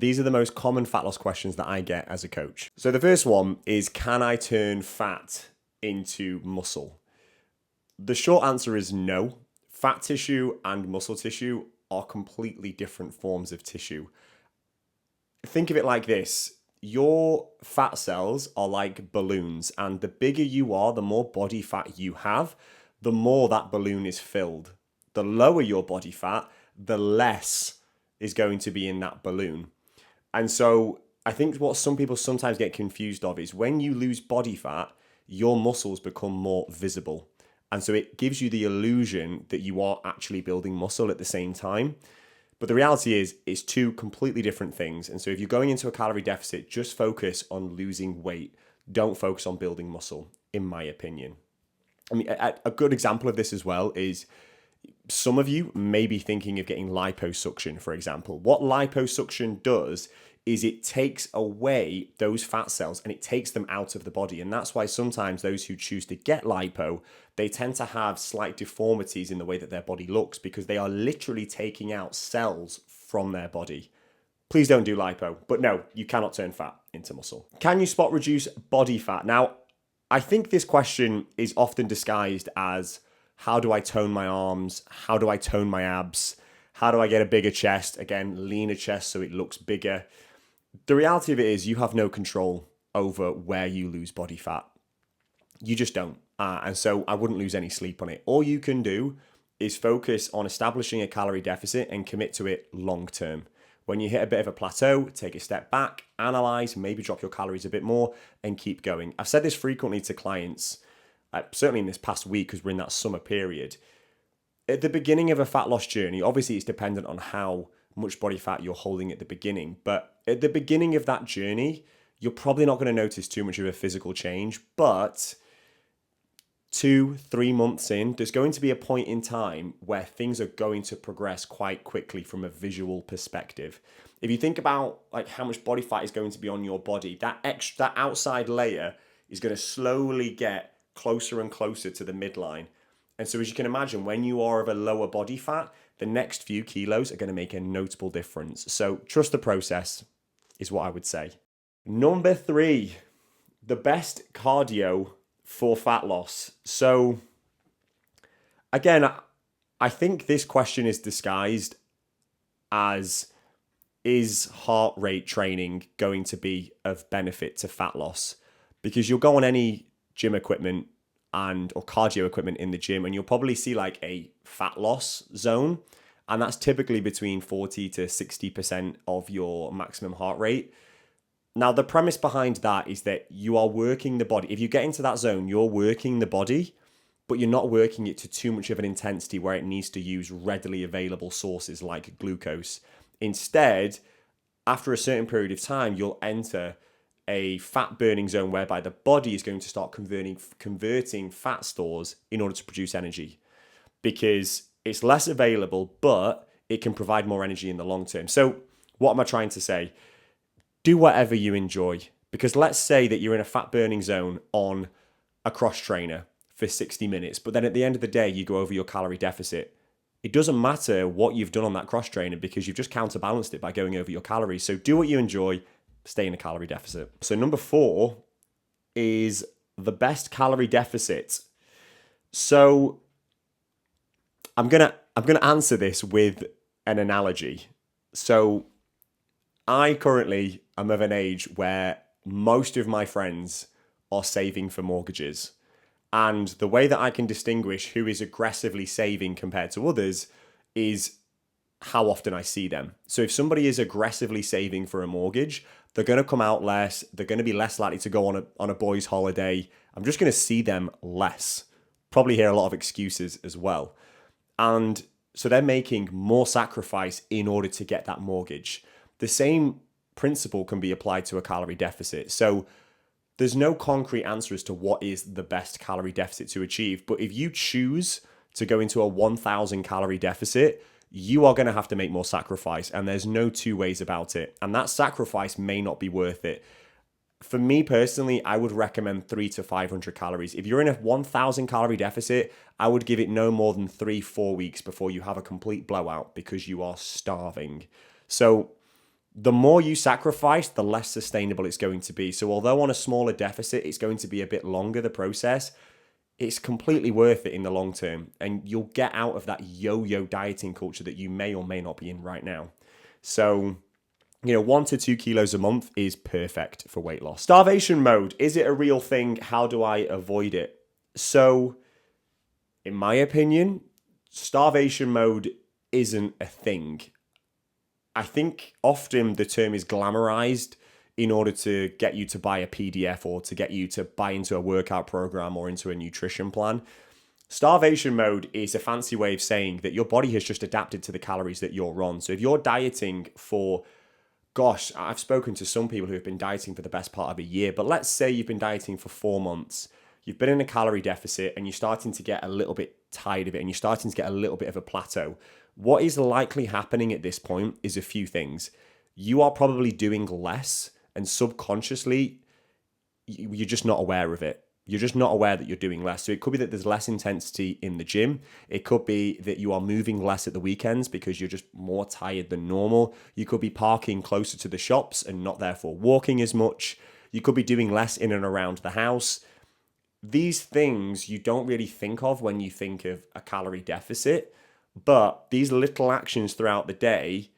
these are the most common fat loss questions that I get as a coach. So the first one is, can I turn fat into muscle? The short answer is no. Fat tissue and muscle tissue are completely different forms of tissue. Think of it like this. Your fat cells are like balloons, and the bigger you are, the more body fat you have, the more that balloon is filled. The lower your body fat, the less is going to be in that balloon. And so I think what some people sometimes get confused of is when you lose body fat, your muscles become more visible. And so it gives you the illusion that you are actually building muscle at the same time. But the reality is, it's two completely different things. And so if you're going into a calorie deficit, just focus on losing weight. Don't focus on building muscle, in my opinion. I mean, a good example of this as well is some of you may be thinking of getting liposuction, for example. What liposuction does is it takes away those fat cells and it takes them out of the body. And that's why sometimes those who choose to get lipo, they tend to have slight deformities in the way that their body looks because they are literally taking out cells from their body. Please don't do lipo. But no, you cannot turn fat into muscle. Can you spot reduce body fat? Now, I think this question is often disguised as, how do I tone my arms? How do I tone my abs? How do I get a bigger chest? Again, leaner chest so it looks bigger. The reality of it is you have no control over where you lose body fat. You just don't. And so I wouldn't lose any sleep on it. All you can do is focus on establishing a calorie deficit and commit to it long term. When you hit a bit of a plateau, take a step back, analyze, maybe drop your calories a bit more and keep going. I've said this frequently to clients, certainly in this past week because we're in that summer period. At the beginning of a fat loss journey, obviously it's dependent on how much body fat you're holding at the beginning. But at the beginning of that journey, you're probably not going to notice too much of a physical change. But 2-3 months in, there's going to be a point in time where things are going to progress quite quickly from a visual perspective. If you think about like how much body fat is going to be on your body, that outside layer is going to slowly get closer and closer to the midline. And so as you can imagine, when you are of a lower body fat, the next few kilos are going to make a notable difference. So trust the process is what I would say. Number 3, the best cardio for fat loss. So again, I think this question is disguised as, is heart rate training going to be of benefit to fat loss? Because you'll go on any gym equipment or cardio equipment in the gym and you'll probably see like a fat loss zone. And that's typically between 40 to 60% of your maximum heart rate. Now, the premise behind that is that you are working the body. If you get into that zone, you're working the body, but you're not working it to too much of an intensity where it needs to use readily available sources like glucose. Instead, after a certain period of time, you'll enter a fat burning zone whereby the body is going to start converting fat stores in order to produce energy because it's less available, but it can provide more energy in the long term. So what am I trying to say? Do whatever you enjoy, because let's say that you're in a fat burning zone on a cross trainer for 60 minutes, but then at the end of the day, you go over your calorie deficit. It doesn't matter what you've done on that cross trainer because you've just counterbalanced it by going over your calories. So do what you enjoy, stay in a calorie deficit. So number 4 is the best calorie deficit. So I'm gonna answer this with an analogy. So I currently am of an age where most of my friends are saving for mortgages. And the way that I can distinguish who is aggressively saving compared to others is how often I see them. So if somebody is aggressively saving for a mortgage, they're going to come out less. They're going to be less likely to go on a boys' holiday. I'm just going to see them less. Probably hear a lot of excuses as well. And so they're making more sacrifice in order to get that mortgage. The same principle can be applied to a calorie deficit. So there's no concrete answer as to what is the best calorie deficit to achieve. But if you choose to go into a 1,000 calorie deficit, you are going to have to make more sacrifice. And there's no two ways about it. And that sacrifice may not be worth it. For me personally, I would recommend 300 to 500 calories. If you're in a 1,000 calorie deficit, I would give it no more than 3-4 weeks before you have a complete blowout because you are starving. So the more you sacrifice, the less sustainable it's going to be. So although on a smaller deficit, it's going to be a bit longer, the process, it's completely worth it in the long term. And you'll get out of that yo-yo dieting culture that you may or may not be in right now. So, 1 to 2 kilos a month is perfect for weight loss. Starvation mode, is it a real thing? How do I avoid it? So, in my opinion, starvation mode isn't a thing. I think often the term is glamorized in order to get you to buy a PDF or to get you to buy into a workout program or into a nutrition plan. Starvation mode is a fancy way of saying that your body has just adapted to the calories that you're on. So if you're dieting for, gosh, I've spoken to some people who have been dieting for the best part of a year, but let's say you've been dieting for 4 months. You've been in a calorie deficit and you're starting to get a little bit tired of it and you're starting to get a little bit of a plateau. What is likely happening at this point is a few things. You are probably doing less and subconsciously you're just not aware of it. You're just not aware that you're doing less. So it could be that there's less intensity in the gym. It could be that you are moving less at the weekends because you're just more tired than normal. You could be parking closer to the shops and not therefore walking as much. You could be doing less in and around the house. These things you don't really think of when you think of a calorie deficit, but these little actions throughout the day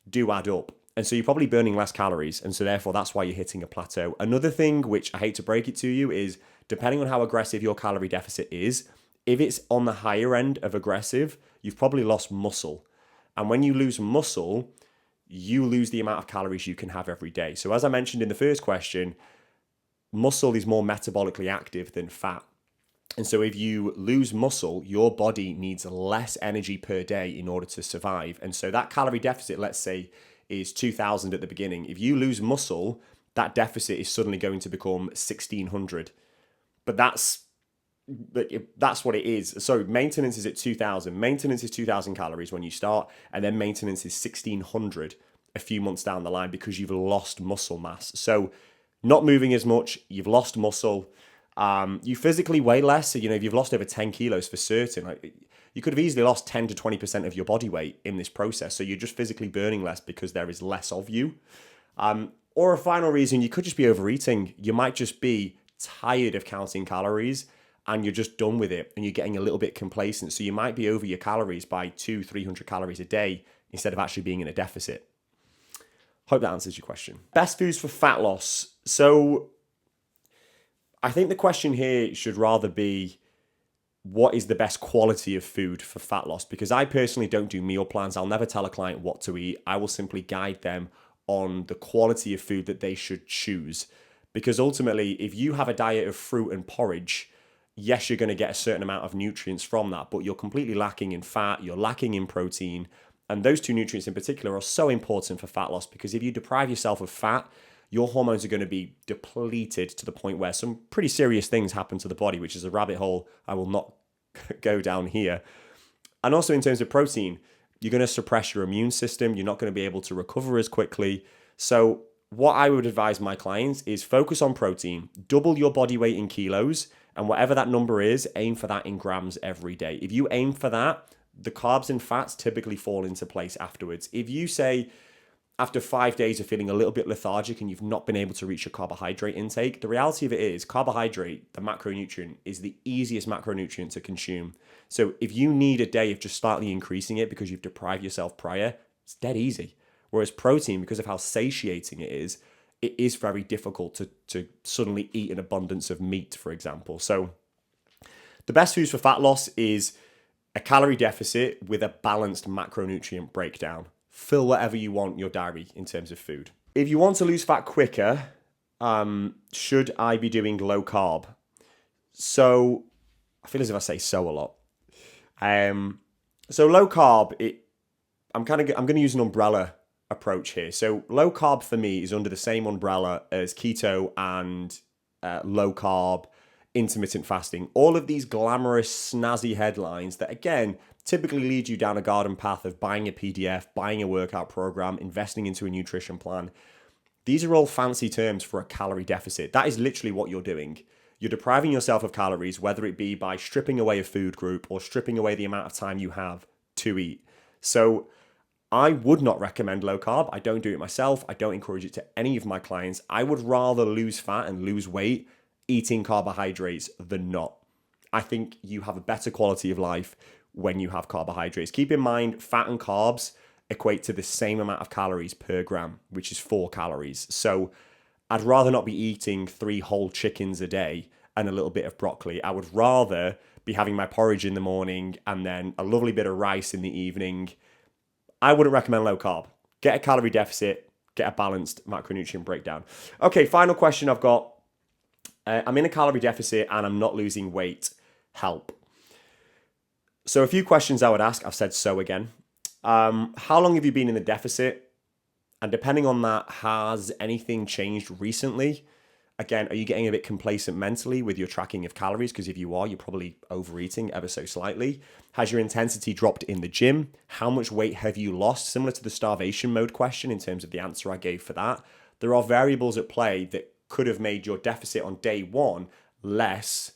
do add up. And so you're probably burning less calories. And so therefore, that's why you're hitting a plateau. Another thing, which I hate to break it to you, is depending on how aggressive your calorie deficit is, if it's on the higher end of aggressive, you've probably lost muscle. And when you lose muscle, you lose the amount of calories you can have every day. So as I mentioned in the first question, muscle is more metabolically active than fat. And so if you lose muscle, your body needs less energy per day in order to survive. And so that calorie deficit, let's say, is 2,000 at the beginning. If you lose muscle, that deficit is suddenly going to become 1,600. But that's what it is. So maintenance is at 2,000. Maintenance is 2,000 calories when you start, and then maintenance is 1,600 a few months down the line because you've lost muscle mass. So not moving as much, you've lost muscle. You physically weigh less. So, if you've lost over 10 kilos for certain, you could have easily lost 10 to 20% of your body weight in this process. So you're just physically burning less because there is less of you. Or a final reason, you could just be overeating. You might just be tired of counting calories and you're just done with it and you're getting a little bit complacent. So you might be over your calories by 200-300 calories a day instead of actually being in a deficit. Hope that answers your question. Best foods for fat loss. So I think the question here should rather be, what is the best quality of food for fat loss? Because I personally don't do meal plans. I'll never tell a client what to eat. I will simply guide them on the quality of food that they should choose. Because ultimately, if you have a diet of fruit and porridge, yes, you're going to get a certain amount of nutrients from that, but you're completely lacking in fat, you're lacking in protein. And those two nutrients in particular are so important for fat loss because if you deprive yourself of fat, your hormones are going to be depleted to the point where some pretty serious things happen to the body, which is a rabbit hole I will not go down here. And also in terms of protein, you're going to suppress your immune system. You're not going to be able to recover as quickly. So what I would advise my clients is focus on protein, double your body weight in kilos, and whatever that number is, aim for that in grams every day. If you aim for that, the carbs and fats typically fall into place afterwards. If you say, after 5 days of feeling a little bit lethargic and you've not been able to reach your carbohydrate intake, the reality of it is carbohydrate, the macronutrient, is the easiest macronutrient to consume. So if you need a day of just slightly increasing it because you've deprived yourself prior, it's dead easy. Whereas protein, because of how satiating it is very difficult to suddenly eat an abundance of meat, for example. So the best foods for fat loss is a calorie deficit with a balanced macronutrient breakdown. Fill whatever you want your diary in terms of food. If you want to lose fat quicker, should I be doing low carb? So I feel as if I say so a lot. So low carb, I'm going to use an umbrella approach here. So low carb for me is under the same umbrella as keto and low carb, intermittent fasting. All of these glamorous, snazzy headlines that, again, typically lead you down a garden path of buying a PDF, buying a workout program, investing into a nutrition plan. These are all fancy terms for a calorie deficit. That is literally what you're doing. You're depriving yourself of calories, whether it be by stripping away a food group or stripping away the amount of time you have to eat. So I would not recommend low carb. I don't do it myself. I don't encourage it to any of my clients. I would rather lose fat and lose weight eating carbohydrates than not. I think you have a better quality of life when you have carbohydrates. Keep in mind, fat and carbs equate to the same amount of calories per gram, which is 4 calories. So I'd rather not be eating 3 whole chickens a day and a little bit of broccoli. I would rather be having my porridge in the morning and then a lovely bit of rice in the evening. I wouldn't recommend low carb. Get a calorie deficit, get a balanced macronutrient breakdown. Okay, final question I've got. I'm in a calorie deficit and I'm not losing weight. Help. So a few questions I would ask. I've said so again. How long have you been in the deficit? And depending on that, has anything changed recently? Again, are you getting a bit complacent mentally with your tracking of calories? Because if you are, you're probably overeating ever so slightly. Has your intensity dropped in the gym? How much weight have you lost? Similar to the starvation mode question in terms of the answer I gave for that. There are variables at play that could have made your deficit on day one less.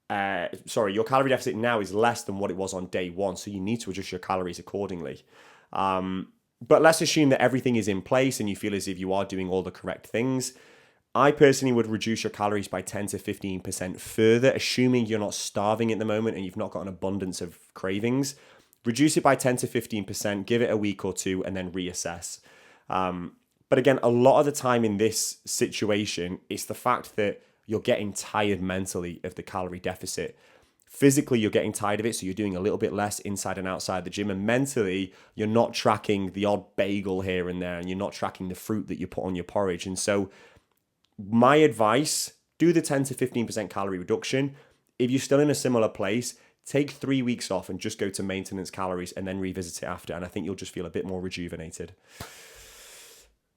Your calorie deficit now is less than what it was on day one. So you need to adjust your calories accordingly. But let's assume that everything is in place and you feel as if you are doing all the correct things. I personally would reduce your calories by 10 to 15% further, assuming you're not starving at the moment and you've not got an abundance of cravings. Reduce it by 10 to 15%, give it a week or two, and then reassess. But again, a lot of the time in this situation, it's the fact that you're getting tired mentally of the calorie deficit. Physically, you're getting tired of it, so you're doing a little bit less inside and outside the gym. And mentally, you're not tracking the odd bagel here and there, and you're not tracking the fruit that you put on your porridge. And so my advice, do the 10 to 15% calorie reduction. If you're still in a similar place, take 3 weeks off and just go to maintenance calories and then revisit it after. And I think you'll just feel a bit more rejuvenated.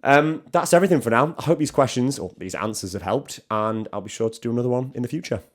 That's everything for now. I hope these questions or these answers have helped, and I'll be sure to do another one in the future.